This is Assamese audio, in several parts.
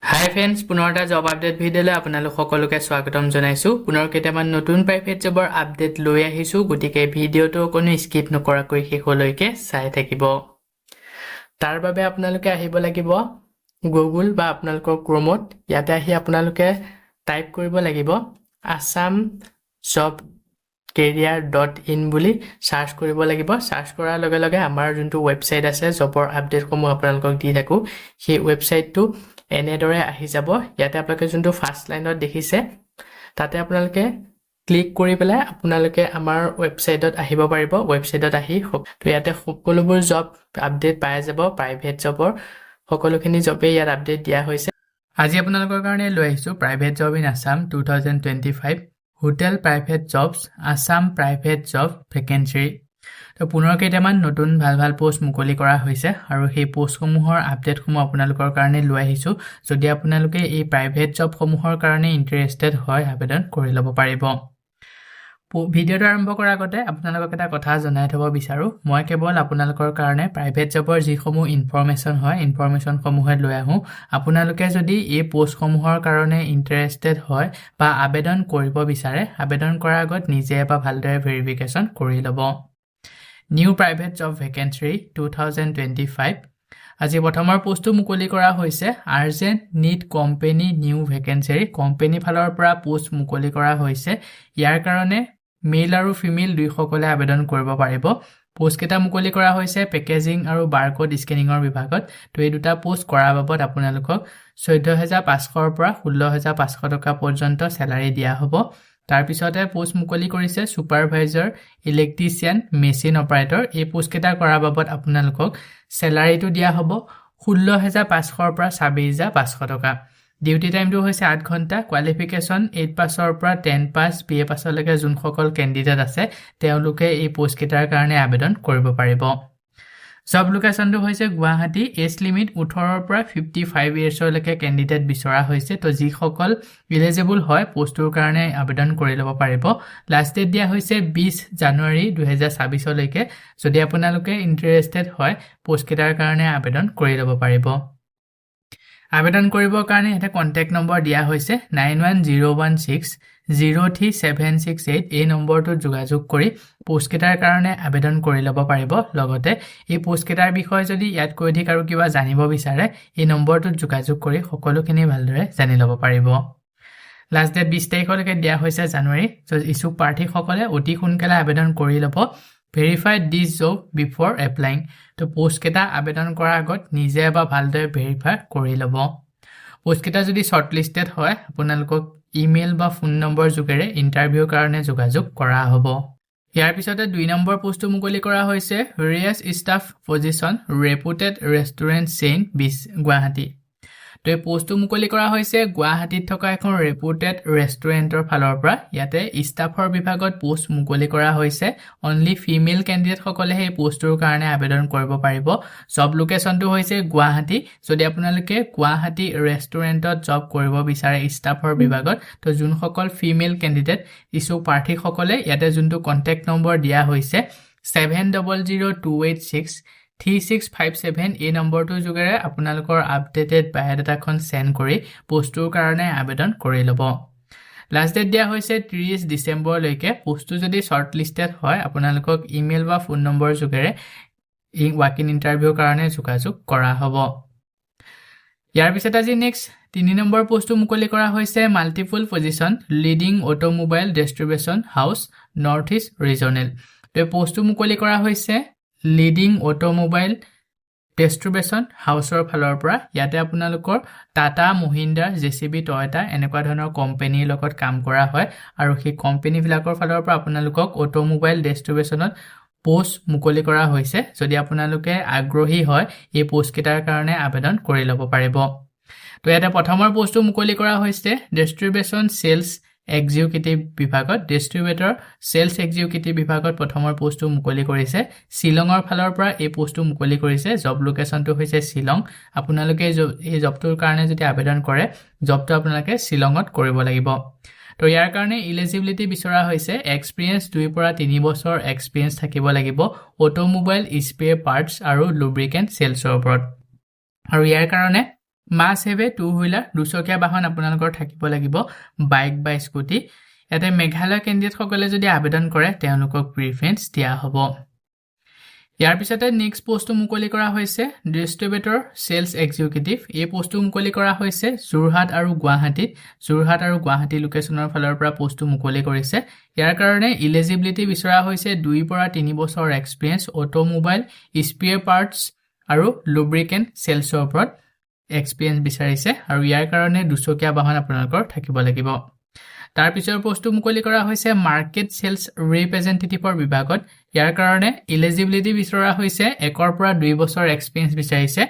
হাই ফ্ৰেণ্ডছ, পুনৰ এটা জব আপডেট ভিডিঅ'লৈ আপোনালোক সকলোকে স্বাগতম জনাইছোঁ। পুনৰ কেইটামান নতুন প্ৰাইভেট জবৰ আপডেট লৈ আহিছোঁ, গতিকে ভিডিঅ'টো কোনো স্কিপ নকৰাকৈ শেষলৈকে চাই থাকিব। তাৰ বাবে আপোনালোকে আহিব লাগিব গুগল বা আপোনালোকৰ ক্ৰমত। ইয়াতে আহি আপোনালোকে টাইপ কৰিব লাগিব আছাম জব career.in বুলি সাৰ্চ কৰিব লাগিব। সাৰ্চ কৰাৰ লগে লগে আমাৰ যোনটো ৱেবছাইট আছে জবৰ আপডেটসমূহ আপোনালোকক দি থাকোঁ, সেই ৱেবছাইটটো এনেদৰে আহি যাব। ইয়াতে আপোনালোকে যোনটো ফাৰ্ষ্ট লাইনত দেখিছে তাতে আপোনালোকে ক্লিক কৰি পেলাই আপোনালোকে আমাৰ ৱেবছাইটত আহিব পাৰিব। ৱেবছাইটত আহি তো ইয়াতে সকলোবোৰ জব আপডেট পাই যাব। প্ৰাইভেট জবৰ সকলোখিনি জবেই ইয়াত আপডেট দিয়া হৈছে। আজি আপোনালোকৰ কাৰণে লৈ আহিছোঁ private job in Assam 2025 hotel private jobs Assam private job vacancy. তো পুনৰ কেইটামান নতুন ভাল পোষ্ট মুকলি কৰা হৈছে আৰু সেই পোষ্টসমূহৰ আপডেটসমূহ আপোনালোকৰ কাৰণে লৈ আহিছোঁ। যদি আপোনালোকে এই প্ৰাইভেট জবসমূহৰ কাৰণে ইণ্টাৰেষ্টেড হয়, আবেদন কৰি ল'ব পাৰিব। ভিডিঅ'টো আৰম্ভ কৰাৰ আগতে আপোনালোকক এটা কথা জনাই থ'ব বিচাৰোঁ, মই কেৱল আপোনালোকৰ কাৰণে প্ৰাইভেট জবৰ যিসমূহ ইনফৰমেশ্যন হয়, ইনফৰমেশ্যনসমূহে লৈ আহোঁ। আপোনালোকে যদি এই পোষ্টসমূহৰ কাৰণে ইণ্টাৰেষ্টেড হয় বা আবেদন কৰিব বিচাৰে, আবেদন কৰাৰ আগত নিজে এবাৰ ভালদৰে ভেৰিফিকেশ্যন কৰি ল'ব। New private job vacancy 2025। আজি প্ৰথমৰ পোষ্টটো মুকলি কৰা হৈছে urgent need company new vacancy. Company ফালৰ পৰা পোষ্ট মুকলি কৰা হৈছে। ইয়াৰ কাৰণে মেল আৰু ফিমেল দুয়োসকলে আবেদন কৰিব পাৰিব। পোষ্টকেইটা মুকলি কৰা হৈছে পেকেজিং আৰু বাৰকোড স্কেনিঙৰ বিভাগত। তো এই দুটা পোষ্ট কৰাৰ বাবদ আপোনালোকক 14,500ৰ পৰা 16,500 টকা পৰ্যন্ত চেলাৰী দিয়া হ'ব। তাৰপিছতে পোষ্ট মুকলি কৰিছে ছুপাৰভাইজাৰ ইলেক্ট্ৰিচিয়ান মেচিন অপাৰেটৰ। এই পোষ্টকেইটা কৰাৰ বাবদ আপোনালোকক চেলাৰীটো দিয়া হ'ব 16,500ৰ পৰা 26,500 টকা। ডিউটি টাইমটো হৈছে 8 ঘণ্টা। কোৱালিফিকেশ্যন 8 পাছৰ পৰা 10 পাছ BA পাছলৈকে যোনসকল কেণ্ডিডেট আছে তেওঁলোকে এই পোষ্টকেইটাৰ কাৰণে আবেদন কৰিব পাৰিব। জব লোকেশ্যনটো হৈছে গুৱাহাটী। এজ লিমিট 18ৰ পৰা 55 ইয়াৰ্ছলৈকে কেণ্ডিডেট বিচৰা হৈছে। তো যিসকল ইলিজিবল হয় পোষ্টটোৰ কাৰণে আবেদন কৰি ল'ব পাৰিব। লাষ্ট ডেট দিয়া হৈছে 20 জানুৱাৰী 2026লৈকে। যদি আপোনালোকে ইণ্টাৰেষ্টেড হয় পোষ্টকেইটাৰ কাৰণে আবেদন কৰি ল'ব পাৰিব। আবেদন কৰিবৰ কাৰণে এটা কণ্টেক্ট নম্বৰ দিয়া হৈছে 9101603768। এই নম্বৰটোত যোগাযোগ কৰি পোষ্টকেইটাৰ কাৰণে আবেদন কৰি ল'ব পাৰিব। লগতে এই পোষ্টকেইটাৰ বিষয়ে যদি ইয়াতকৈ অধিক আৰু কিবা জানিব বিচাৰে এই নম্বৰটোত যোগাযোগ কৰি সকলোখিনি ভালদৰে জানি ল'ব পাৰিব। লাষ্ট ডেট 20 তাৰিখলৈকে দিয়া হৈছে জানুৱাৰী। ইচ্ছুক প্ৰাৰ্থীসকলে অতি সোনকালে আবেদন কৰি ল'ব। ভেৰিফাইড দিছ জব বিফৰ এপ্লাইং। তো পোষ্টকেইটা আবেদন কৰাৰ আগত নিজে এবাৰ ভালদৰে ভেৰিফাই কৰি ল'ব। পোষ্টকেইটা যদি শ্বৰ্টলিষ্টেড হয় আপোনালোকক ইমেইল বা ফোন নম্বৰ যোগেৰে ইণ্টাৰভিউৰ কাৰণে যোগাযোগ কৰা হ'ব। ইয়াৰ পিছতে 2 নম্বৰ পোষ্টটো মুকলি কৰা হৈছে ৰিয়েছ staff position reputed restaurant chain Guwahati. তো এই পোষ্টটো মুকলি কৰা হৈছে গুৱাহাটীত থকা এখন ৰেপুটেড ৰেষ্টুৰেণ্টৰ ফালৰ পৰা। ইয়াতে ষ্টাফৰ বিভাগত পোষ্ট মুকলি কৰা হৈছে। অনলি ফিমেল কেণ্ডিডেটসকলেহে এই পোষ্টটোৰ কাৰণে আবেদন কৰিব পাৰিব। জব লোকেশ্যনটো হৈছে গুৱাহাটী। যদি আপোনালোকে গুৱাহাটী ৰেষ্টুৰেণ্টত জব কৰিব বিচাৰে ষ্টাফৰ বিভাগত, তো যোনসকল ফিমেল কেণ্ডিডেট ইচ্ছুক প্ৰাৰ্থীসকলে ইয়াতে যোনটো কণ্টেক্ট নম্বৰ দিয়া হৈছে 7002863657 এই নম্বৰটোৰ যোগেৰে আপোনালোকৰ আপডেটেড বায়'ডাটাখন চেণ্ড কৰি পোষ্টটোৰ কাৰণে আবেদন কৰি ল'ব। লাষ্ট ডেট দিয়া হৈছে 30 ডিচেম্বৰলৈকে। পোষ্টটো যদি শ্বৰ্টলিষ্টেড হয় আপোনালোকক ইমেইল বা ফোন নম্বৰ যোগেৰে ৱাক ইন ইণ্টাৰভিউৰ কাৰণে যোগাযোগ কৰা হ'ব। ইয়াৰ পিছত আজি নেক্সট 3 নম্বৰ পোষ্টটো মুকলি কৰা হৈছে multiple position leading automobile distribution house north east regional. তো এই পোষ্টটো মুকলি কৰা হৈছে লিডিং অটোমোবাইল ডিষ্ট্ৰিবিউশ্যন হাউচৰ ফালৰ পৰা। ইয়াতে আপোনালোকৰ টাটা মহিন্দ্ৰা JCB টয়টা এনেকুৱা ধৰণৰ কোম্পানীৰ লগত কাম কৰা হয় আৰু সেই কোম্পানীবিলাকৰ ফালৰ পৰা আপোনালোকক অটোমোবাইল ডিষ্ট্ৰিবিউশ্যনত পোষ্ট মুকলি কৰা হৈছে। যদি আপোনালোকে আগ্ৰহী হয় এই পোষ্টকেইটাৰ কাৰণে আবেদন কৰি ল'ব পাৰিব। তো ইয়াতে প্ৰথমৰ পোষ্টটো মুকলি কৰা হৈছে ডিষ্ট্ৰিবিউশ্যন চেলছ এক্সিকিউটিভ বিভাগত। ডিষ্ট্ৰিবিউটৰ চেলছ এক্সিকিউটিভ বিভাগত প্ৰথমৰ পোষ্টটো মুকলি কৰিছে। শ্বিলঙৰ ফালৰ পৰা এই পোষ্টটো মুকলি কৰিছে। জব লোকেশ্যনটো হৈছে শ্বিলং। আপোনালোকে এই জবটোৰ কাৰণে যদি আবেদন কৰে জবটো আপোনালোকে শ্বিলঙত কৰিব লাগিব। তো ইয়াৰ কাৰণে ইলিজিবিলিটি বিচৰা হৈছে এক্সপিৰিয়েঞ্চ 2 পৰা 3 বছৰ এক্সপিৰিয়েঞ্চ থাকিব লাগিব অটোমোবাইল স্পেয়াৰ পাৰ্টছ আৰু লুব্ৰিকেণ্ট চেলছৰ ওপৰত। আৰু ইয়াৰ কাৰণে মাছ হেভে টু হুইলাৰ দুচকীয়া বাহন আপোনালোকৰ থাকিব লাগিব বাইক বা স্কুটি ইয়াতে মেঘালয় কেণ্ডিডেটসকলে যদি আবেদন কৰে তেওঁলোকক প্ৰিফাৰেন্স দিয়া হ'ব ইয়াৰ পিছতে নেক্সট পোষ্টটো মুকলি কৰা হৈছে ডিস্ট্ৰিবিউটৰ সেলছ এক্সিকিউটিভ এই পোষ্টটো মুকলি কৰা হৈছে যোৰহাট আৰু গুৱাহাটী লোকেশনৰ ফালৰ পৰা পোষ্টটো মুকলি কৰিছে ইয়াৰ কাৰণে এলিজিবিলিটি বিচৰা হৈছে 2 পৰা 3 বছৰ এক্সপেৰিয়েন্স অটোমোবাইল স্পেয়াৰ পাৰ্টস আৰু লুব্ৰিকেন্ট সেলছৰ ওপৰত এক্সপেৰিয়েন্স বিচাৰিছে আৰু ইয়াৰ কাৰণে দুচকীয়া বাহন আপোনালোকৰ থাকিব লাগিব তাৰ পিছৰ পোষ্টটো মুকলি কৰা হৈছে মাৰ্কেট সেলছ ৰিপ্ৰেজেন্টেটিভৰ বিভাগত ইয়াৰ কাৰণে এলিজিবিলিটি বিচৰা হৈছে 1 পৰা 2 বছৰ এক্সপেৰিয়েন্স বিচাৰিছে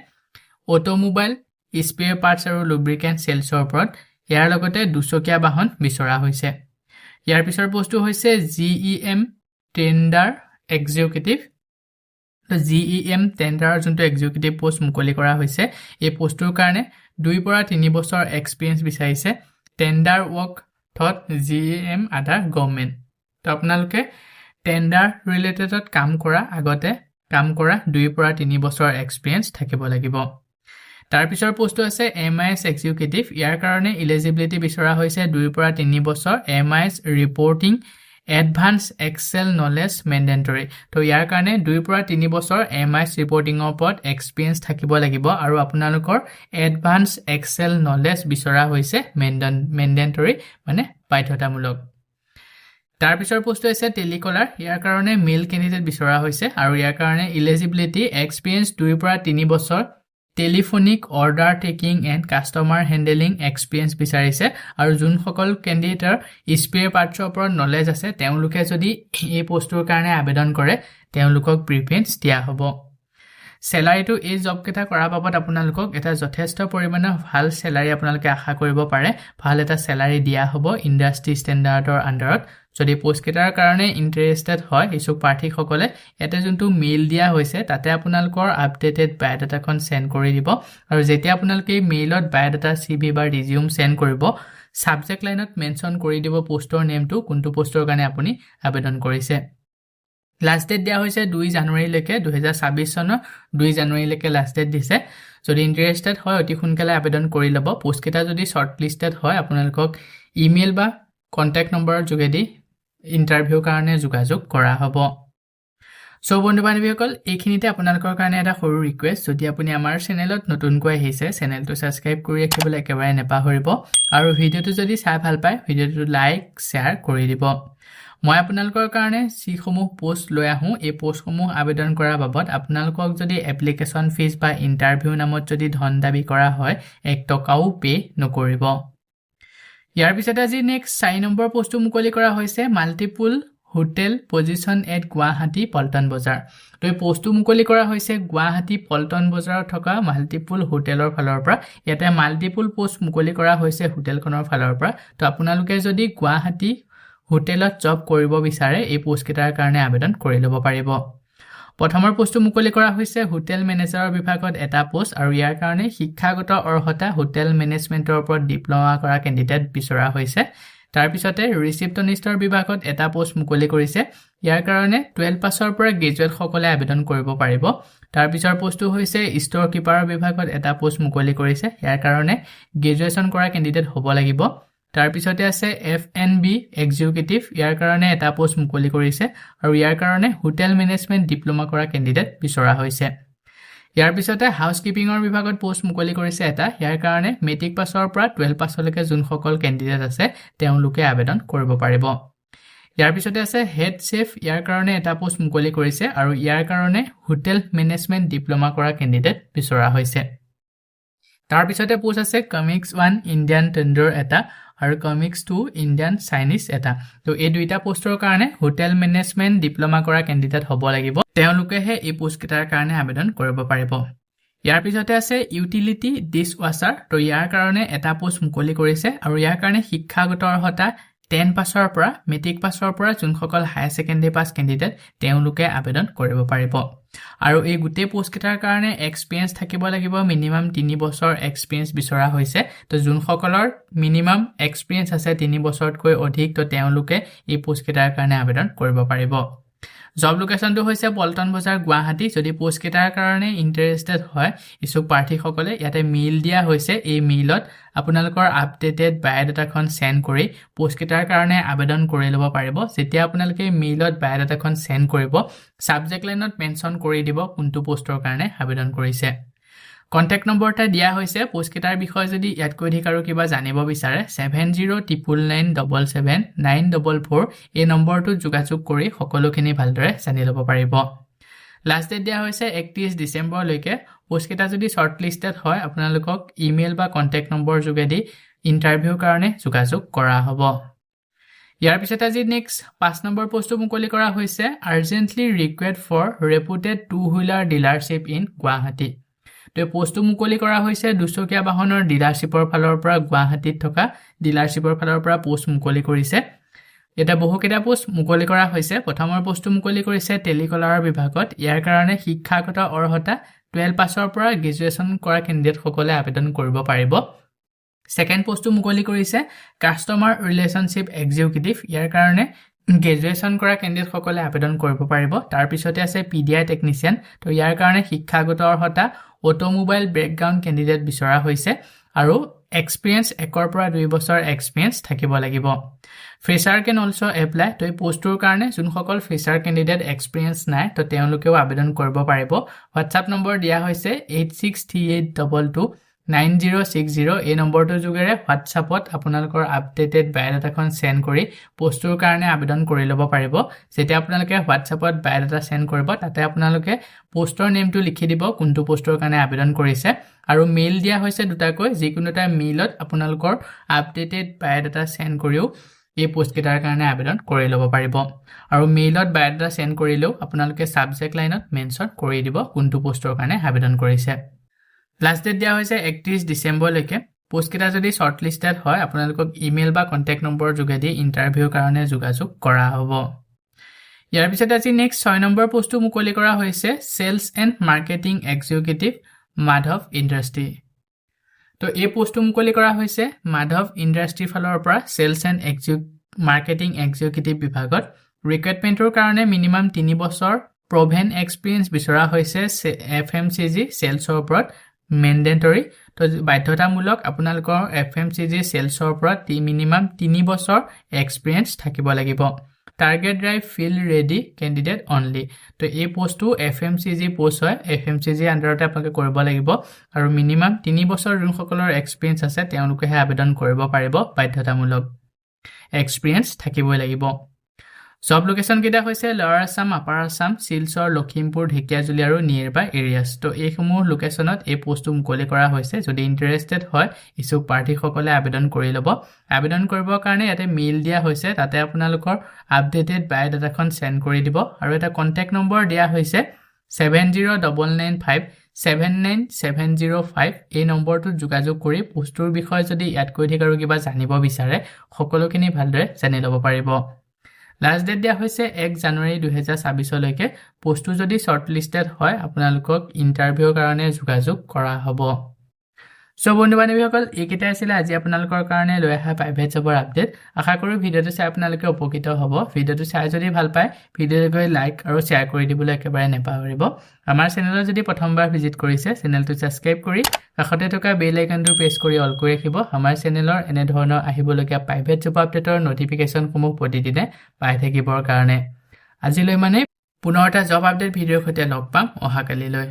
অটোমোবাইল স্পেয়াৰ পাৰ্টস আৰু লুব্ৰিকেন্ট সেলছৰ ওপৰত ইয়াৰ লগতে দুচকীয়া বাহন বিচৰা হৈছে ইয়াৰ পিছৰ পোষ্টটো হৈছে GEM টেন্ডাৰ এক্সিকিউটিভ GEM টেন্ডাৰৰ যোনটো এক্সিকিউটিভ পোষ্ট মুকলি কৰা হৈছে এই পোষ্টটোৰ কাৰণে 2 পৰা 3 বছৰ এক্সপেৰিয়েন্স বিচাৰিছে টেন্ডাৰ ৱৰ্ক থত GEM আদাৰ গভৰ্নমেন্ট তো আপোনালোকে টেন্ডাৰ ৰিলেটেডত কাম কৰা 2 পৰা 3 বছৰ এক্সপেৰিয়েন্স থাকিব লাগিব তাৰ পিছৰ পোষ্টটো আছে MIS এক্সিকিউটিভ ইয়াৰ কাৰণে এলিজিবিলিটি বিচৰা হৈছে 2 পৰা 3 বছৰ MIS reporting advance excel knowledge mandatory তো ইয়াৰ কাৰণে 2 পৰা 3 বছৰ MIS ৰিপৰ্টিংৰ ওপৰত এক্সপেৰিয়েন্স থাকিব লাগিব আৰু আপোনালোকৰ এডভান্স এক্সেল নলেজ বিচৰা হৈছে মেন্ডেটৰী মানে বাধ্যতামূলক তাৰ পিছৰ পোষ্টটো আছে টেলিকলাৰ ইয়াৰ কাৰণে মেল কেণ্ডিডেট বিচৰা হৈছে আৰু ইয়াৰ কাৰণে এলিজিবিলিটি এক্সপেৰিয়েন্স 2 পৰা 3 বছৰ telephonic order taking and customer handling experience বিচাৰিছে আৰু যোনসকল কেণ্ডিডেটৰ স্পেয়াৰ পাৰ্টছৰ ওপৰত নলেজ আছে তেওঁলোকে যদি এই পোষ্টটোৰ কাৰণে আবেদন কৰে তেওঁলোকক প্ৰিফাৰেন্স দিয়া হ'ব স্যালাৰিটো এই জব কেটা কৰা বাবদ আপোনালোকক এটা যথেষ্ট পৰিমাণৰ ভাল স্যালাৰি আপোনালোকে আশা কৰিব পাৰে ভাল এটা স্যালাৰি দিয়া হ'ব ইন্ডাষ্ট্ৰি ষ্টেণ্ডাৰ্ডৰ আন্ডাৰত যদি পোষ্ট কেটাৰ কাৰণে ইন্টাৰেষ্টেড হয় ইছুক প্ৰাৰ্থীসকলে এতে যোনটো মেইল দিয়া হৈছে তাতে আপোনালোকৰ আপডেটেড বায়োডাটাখন সেন্ড কৰি দিব আৰু যেতিয়া আপোনালোকে মেইলত বায়োডাটা CV বা ৰিজিউম সেন্ড কৰিব সাবজেক্ট লাইনত মেনশন কৰি দিব পোষ্টৰ নেমটো কোনটো পোষ্টৰ কাৰণে আপুনি আবেদন কৰিছে লাষ্ট ডেট দিয়া হৈছে 2 জানুৱাৰী লৈকে 2026 চনৰ 2 জানুৱাৰী লৈকে লাষ্ট ডেট দিছে যদি ইন্টাৰেষ্টেড হয় অতি সোনকালে আবেদন কৰি লব পোষ্ট কেটা যদি শৰ্টলিষ্টেড হয় আপোনালোকক ইমেইল বা কন্টাক্ট নম্বৰৰ যোগেদি ইন্টাৰভিউ কাৰণে যোগাযোগ কৰা হ'ব সো বন্ধু বান্ধৱীসকল এইখিনিতে আপোনালোকৰ কাৰণে এটা সৰু ৰিকুৱেষ্ট যদি আপুনি আমাৰ চেনেলত নতুনকৈ আহিছে চেনেলটো সাবস্ক্ৰাইব কৰি ৰাখিবলৈ একেবাৰে নেপাহৰিব আৰু ভিডিওটো যদি চাই ভাল পায় ভিডিওটো লাইক শেয়াৰ কৰি দিব মই আপোনালোকৰ কাৰণে যিসমূহ পোষ্ট লৈ আহোঁ এই পোষ্টসমূহ আবেদন কৰাৰ বাবদ আপোনালোকক যদি এপ্লিকেশন ফিজ বা ইন্টাৰভিউ নামত যদি ধন দাবী কৰা হয় 1 টকাও পে নকৰিব ইয়াৰ পিছতে আজি নেক্সট 4 নম্বৰ পোষ্টটো মুকলি কৰা হৈছে multiple hotel position at Guwahati Paltan বজাৰ তো এই পোষ্টটো মুকলি কৰা হৈছে গুৱাহাটী পল্টন বজাৰত থকা মাল্টিপল হোটেলৰ ফালৰ পৰা ইয়াতে মাল্টিপল পোষ্ট মুকলি কৰা হৈছে হোটেলখনৰ ফালৰ পৰা তো আপোনালোকে যদি গুৱাহাটী হোটেলত জব কৰিব বিচাৰে এই পোষ্ট কেটাৰ কাৰণে আবেদন কৰি ল'ব পাৰিব প্ৰথমৰ পোষ্টটো মুকলি কৰা হৈছে হোটেল মেনেজাৰৰ বিভাগত এটা পোষ্ট আৰু ইয়াৰ কাৰণে শিক্ষাগত অৰ্হতা হোটেল মেনেজমেন্টৰ ওপৰত ডিপ্লোমা কৰা কেণ্ডিডেট বিচৰা হৈছে তাৰ পিছতে ৰিসেপচনিষ্টৰ বিভাগত এটা পোষ্ট মুকলি কৰিছে ইয়াৰ কাৰণে 12 পাছৰ পৰা গ্ৰেজুৱেট সকলে আবেদন কৰিব পাৰিব তাৰ পিছৰ পোষ্টটো হৈছে ষ্টৰ কিপাৰৰ বিভাগত এটা পোষ্ট মুকলি কৰিছে ইয়াৰ কাৰণে গ্ৰেজুৱেচন কৰা কেণ্ডিডেট হ'ব লাগিব তাৰ পিছতে আছে FNB এক্সিকিউটিভ ইয়াৰ কাৰণে এটা পোষ্ট মুকলি কৰিছে আৰু ইয়াৰ কাৰণে হোটেল মেনেজমেন্ট ডিপ্লোমা কৰা কেণ্ডিডেট বিচৰা হৈছে ইয়াৰ পিছতে হাউসকিপিংৰ বিভাগত পোষ্ট মুকলি কৰিছে এটা ইয়াৰ কাৰণে মেট্ৰিক পাছৰ পৰা 12 পাছলৈকে যোনসকল কেণ্ডিডেট আছে তেওঁলোকে আবেদন কৰিব পাৰিব ইয়াৰ পিছতে আছে হেড চেফ ইয়াৰ কাৰণে এটা পোষ্ট মুকলি কৰিছে আৰু ইয়াৰ কাৰণে হোটেল মেনেজমেন্ট ডিপ্লোমা কৰা কেণ্ডিডেট বিচৰা হৈছে তাৰ পিছতে পোষ্ট আছে কমিক্স 1 ইণ্ডিয়ান টেন্ডাৰ এটা আৰু কমিক্স 2 ইণ্ডিয়ান চাইনিজ এটা তো এই দুইটা পোষ্টৰ কাৰণে হোটেল মেনেজমেন্ট ডিপ্লোমা কৰা কেণ্ডিডেট হ'ব লাগিব তেওঁলোকেহে এই পোষ্ট কেটাৰ কাৰণে আবেদন কৰিব পাৰিব ইয়াৰ পিছতে আছে ইউটিলিটি ডিছ ৱাছাৰ তো ইয়াৰ কাৰণে এটা পোষ্ট মুকলি কৰিছে আৰু ইয়াৰ কাৰণে শিক্ষাগত অৰ্হতা 10 পাছৰ পৰা মেট্ৰিক পাছৰ পৰা যোনসকল হায়াৰ সেকেন্ডাৰী পাছ কেণ্ডিডেট তেওঁলোকে আবেদন কৰিব পাৰিব আৰু এই গুটে পোষ্ট কেটাৰ কাৰণে এক্সপেৰিয়েন্স থাকিব লাগিব মিনিমাম 3 বছৰ এক্সপেৰিয়েন্স বিচৰা হৈছে তো যোনসকলৰ মিনিমাম এক্সপেৰিয়েন্স আছে 3 বছৰতকৈ অধিক তো তেওঁলোকে এই পোষ্ট কেটাৰ কাৰণে আবেদন কৰিব পাৰিব জব লোকেশনটো হৈছে পল্টন বজাৰ গুৱাহাটী যদি পোষ্ট কেটাৰ কাৰণে ইন্টাৰেস্টেড হয় ইছুক প্ৰাৰ্থীসকলে ইয়াতে মেইল দিয়া হৈছে এই মেইলত আপোনালোকৰ আপডেটেড বায়োডাটাখন সেন্ড কৰি পোষ্ট কেটাৰ কাৰণে আবেদন কৰি ল'ব পাৰিব যেতিয়া আপোনালোকে মেইলত বায়োডাটাখন সেন্ড কৰিব সাবজেক্ট লাইনত মেনশন কৰি দিব কোনটো পোষ্টৰ কাৰণে আবেদন কৰিছে কন্টাক্ট নম্বৰটা দিয়া হৈছে পোষ্ট কেটাৰ বিষয় যদি ইয়াতকৈ অধিক আৰু কিবা জানিব বিচাৰে 7099777944 এই নম্বৰটো যোগাযোগ কৰি সকলোখিনি ভালদৰে জানি ল'ব পাৰিব লাষ্ট ডেট দিয়া হৈছে 31 ডিসেম্বৰ লৈকে পোষ্ট কেটা যদি শৰ্টলিস্টেড হয় আপোনালোকক ইমেইল বা কন্টাক্ট নম্বৰ যোগেদি ইন্টাৰভিউ কাৰণে যোগাযোগ কৰা হ'ব ইয়াৰ পিছত আজি নেক্সট 5 নম্বৰ পোষ্টটো মুকলি কৰা হৈছে urgently required for reputed two wheeler dealership in Guwahati তো পোষ্টটো মুকলি কৰা হৈছে দুচকীয়া বাহনৰ ডিলাৰশ্বিপৰ ফালৰ পৰা গুৱাহাটীত থকা ডিলাৰশ্বিপৰ ফালৰ পৰা পোষ্ট মুকলি কৰিছে এটা বহুকেইটা পোষ্ট মুকলি কৰা হৈছে প্ৰথমৰ পোষ্টটো মুকলি কৰিছে টেলিকলাৰৰ বিভাগত ইয়াৰ কাৰণে শিক্ষাগত অৰ্হতা 12 পাছৰ পৰা গ্ৰেজুৱেচন কৰা কেণ্ডিডেট সকলে আবেদন কৰিব পাৰিব সেকেন্ড পোষ্টটো মুকলি কৰিছে কাস্টমাৰ ৰিলেশনশিপ এক্সিকিউটিভ ইয়াৰ কাৰণে গ্ৰেজুৱেচন কৰা কেণ্ডিডেট সকলে আবেদন কৰিব পাৰিব তাৰ পিছতে আছে পিডিআই টেকনিচিয়ান তো ইয়াৰ কাৰণে শিক্ষাগত অৰ্হতা অটোমোবাইল ব্ৰেকগ্ৰাউণ্ড কেণ্ডিডেট বিচৰা হৈছে আৰু এক্সপেৰিয়েন্স 1 পৰা 2 বছৰ এক্সপেৰিয়েন্স থাকিব লাগিব ফ্ৰেছাৰ কেন অলসো এপ্লাই তো এই পোষ্টৰ কাৰণে যোনসকল ফ্ৰেছাৰ কেণ্ডিডেট এক্সপেৰিয়েন্স নাই তো তেওঁলোকেও আবেদন কৰিব পাৰিব WhatsApp নম্বৰ দিয়া হৈছে 8638229060 এই নম্বৰটো যোগেৰে WhatsAppত আপোনালোকৰ আপডেটেড বায়োডাটাখন সেন্ড কৰি পোষ্টৰ কাৰণে আবেদন কৰি ল'ব পাৰিব যেতিয়া আপোনালোকে WhatsAppত বায়োডাটা সেন্ড কৰিব তাতে আপোনালোকে পোষ্টৰ নেমটো লিখি দিব কোনটো পোষ্টৰ কাৰণে আবেদন কৰিছে আৰু মেইল দিয়া হৈছে দুটাকৈ যিকোনোটা মেইলত আপোনালোকৰ আপডেটেড বায়োডাটা সেন্ড কৰিও এই পোষ্ট কেটাৰ কাৰণে আবেদন কৰি ল'ব পাৰিব আৰু মেইলত বায়োডাটা সেন্ড কৰিলেও আপোনালোকে সাবজেক্ট লাইনত মেনশন কৰি দিব কোনটো পোষ্টৰ কাৰণে আবেদন কৰিছে লাষ্ট ডেট দিয়া হৈছে 31 ডিসেম্বৰ লৈকে পোষ্ট কেটা যদি শৰ্টলিস্টেড হয় আপোনালোকক ইমেইল বা কন্টাক্ট নম্বৰ যোগেদি ইন্টাৰভিউ কাৰণে যোগাযোগ কৰা হ'ব ইয়াৰ পিছত আজি নেক্সট 6 নম্বৰ পোষ্টটো মুকলি কৰা হৈছে sales and marketing executive Madhav industry তো এই পোষ্টটো মুকলি কৰা হৈছে মাধৱ ইণ্ডাষ্ট্ৰী ফালৰ পৰা সেলস এণ্ড মাৰ্কেটিং এক্সিকিউটিভ বিভাগত ৰিক্ৰুটমেন্টৰ কাৰণে মিনিমাম 3 বছৰ প্ৰভেন এক্সপেৰিয়েন্স বিচৰা হৈছে এফএমচিজি সেলছৰ ওপৰত মেন্ডেটৰী তো বাধ্যতামূলক আপোনালোকৰ এফএমচিজি সেলছৰ ওপৰত মিনিমাম 3 বছৰ এক্সপেৰিয়েন্স থাকিব লাগিব target drive field ready candidate only তো এই পোষ্টটো এফএমচিজি পোষ্ট হয় এফএমচিজি আন্ডাৰতে আপোনালোকে কৰিব লাগিব আৰু মিনিমাম 3 বছৰ যোনসকলৰ এক্সপেৰিয়েন্স আছে তেওঁলোকেহে আবেদন কৰিব পাৰিব বাধ্যতামূলক এক্সপেৰিয়েন্স থাকিবই লাগিব জব লোকেশন কেটা হৈছে লৱাৰ আসাম আপাৰ আসাম শিলচৰ লখিমপুৰ ঢেকিয়াজুলি আৰু নিয়াৰবাই এৰিয়াছ তো এইসমূহ লোকেশনত এই পোষ্টটো মুকলি কৰা হৈছে যদি ইন্টাৰেস্টেড হয় ইছুক প্ৰাৰ্থীসকলে আবেদন কৰি ল'ব আবেদন কৰিবৰ কাৰণে ইয়াতে মেইল দিয়া হৈছে তাতে আপোনালোকৰ আপডেটেড বায়োডাটাখন সেন্ড কৰি দিব আৰু এটা কন্টাক্ট নম্বৰ দিয়া হৈছে 7099579705 এই নম্বৰটো যোগাযোগ কৰি পোষ্টৰ বিষয়ে যদি ইয়াতকৈ অধিক আৰু কিবা জানিব বিচাৰে সকলোখিনি ভালদৰে জানি ল'ব পাৰিব লাষ্ট ডেট দিয়া হৈছে 1 জানুৱাৰী 2026 লৈকে পোষ্টটো যদি শৰ্টলিস্টেড হয় আপোনালোকক ইন্টাৰভিউৰ কাৰণে যোগাযোগ কৰা হ'ব সো বন্ধু-বান্ধৱীসকল এইকেইটা আছিল আজি আপোনালোকৰ কাৰণে লৈ অহা প্ৰাইভেট জবৰ আপডেট আশা কৰোঁ ভিডিঅটো চাই আপোনালোকে উপকৃত হ'ব ভিডিঅটো চাই যদি ভাল পায় ভিডিঅটো লাইক আৰু শেয়াৰ কৰি দিবলৈ একেবাৰে নেপাহৰিব আমাৰ চেনেলত যদি প্ৰথমবাৰ ভিজিট কৰিছে চেনেলটো সাবস্ক্ৰাইব কৰি কাষতে থকা বেল আইকনটো প্ৰেছ কৰি অল কৰি ৰাখিব আমাৰ চেনেলৰ এনে ধৰণৰ আহিবলগীয়া প্ৰাইভেট জব আপডেটৰ নটিফিকেশনসমূহ প্ৰতিদিনে পাই থাকিবৰ কাৰণে আজিলৈ মানে পুনৰ এটা জব আপডেট ভিডিঅ'ৰ সৈতে লগ পাম অহাকালিলৈ